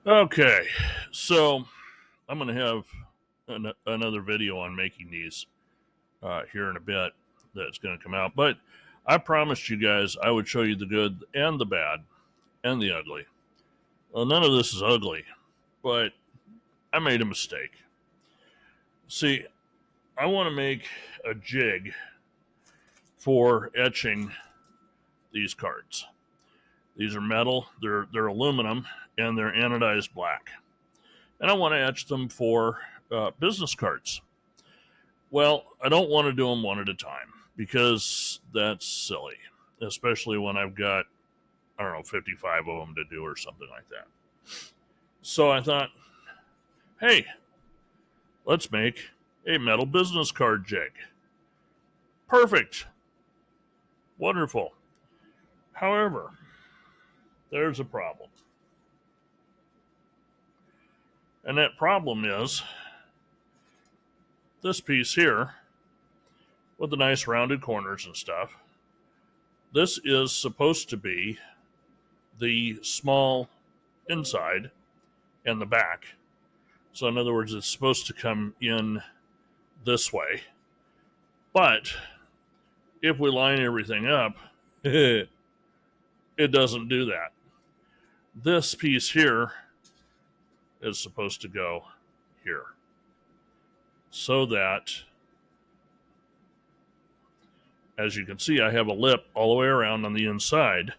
Okay, so I'm going to have another video on making these here in a bit that's going to come out. But I promised you guys I would show you the good and the bad and the ugly. Well, none of this is ugly, but I made a mistake. See, I want to make a jig for etching these cards. These are metal, they're aluminum, and they're anodized black. And I want to etch them for business cards. Well, I don't want to do them one at a time because that's silly, especially when I've got, 55 of them to do or something like that. So I thought, hey, let's make a metal business card jig. Perfect. Wonderful. However, there's a problem. And that problem is this piece here with the nice rounded corners and stuff. This is supposed to be the small inside and the back. So in other words, it's supposed to come in this way. But if we line everything up, it doesn't do that. This piece here is supposed to go here. So that, as you can see, I have a lip all the way around on the inside,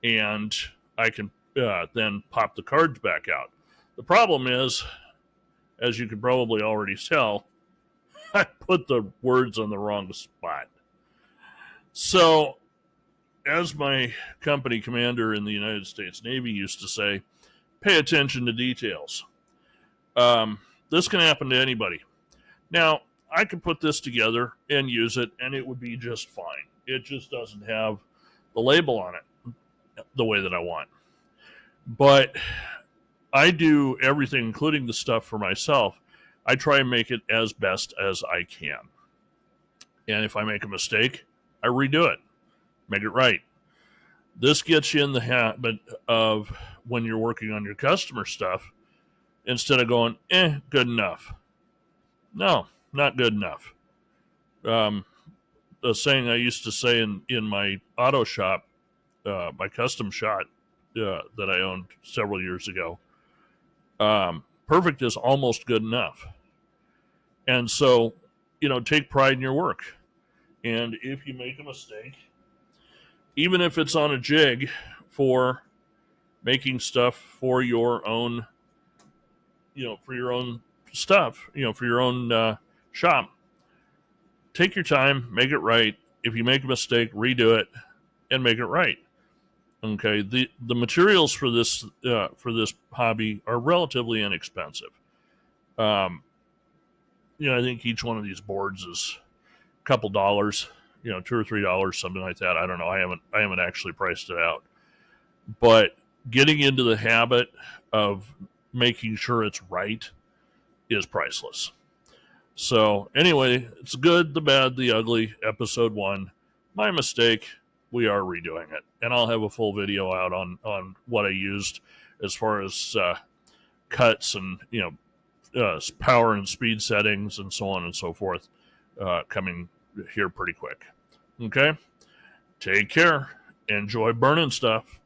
and I can then pop the cards back out. The problem is, as you can probably already tell, I put the words on the wrong spot. So, as my company commander in the United States Navy used to say, pay attention to details. This can happen to anybody. Now, I could put this together and use it, and it would be just fine. It just doesn't have the label on it the way that I want. But I do everything, including the stuff for myself. I try and make it as best as I can. And if I make a mistake, I redo it, make it right. This gets you in the habit of, when you're working on your customer stuff, instead of going, good enough. No, not good enough. The saying I used to say in my auto shop, my custom shop that I owned several years ago, perfect is almost good enough. And so, take pride in your work. And if you make a mistake, even if it's on a jig for making stuff for your own, for your own stuff, for your own shop, take your time, make it right. If you make a mistake, redo it and make it right. Okay, the materials for this hobby are relatively inexpensive. I think each one of these boards is a couple dollars, $2 or $3, something like that. I don't know. I haven't actually priced it out. But getting into the habit of making sure it's right is priceless. So anyway, it's good, the bad, the ugly, episode 1. My mistake. We are redoing it. And I'll have a full video out on what I used as far as cuts and, power and speed settings and so on and so forth coming here pretty quick. Okay? Take care. Enjoy burning stuff.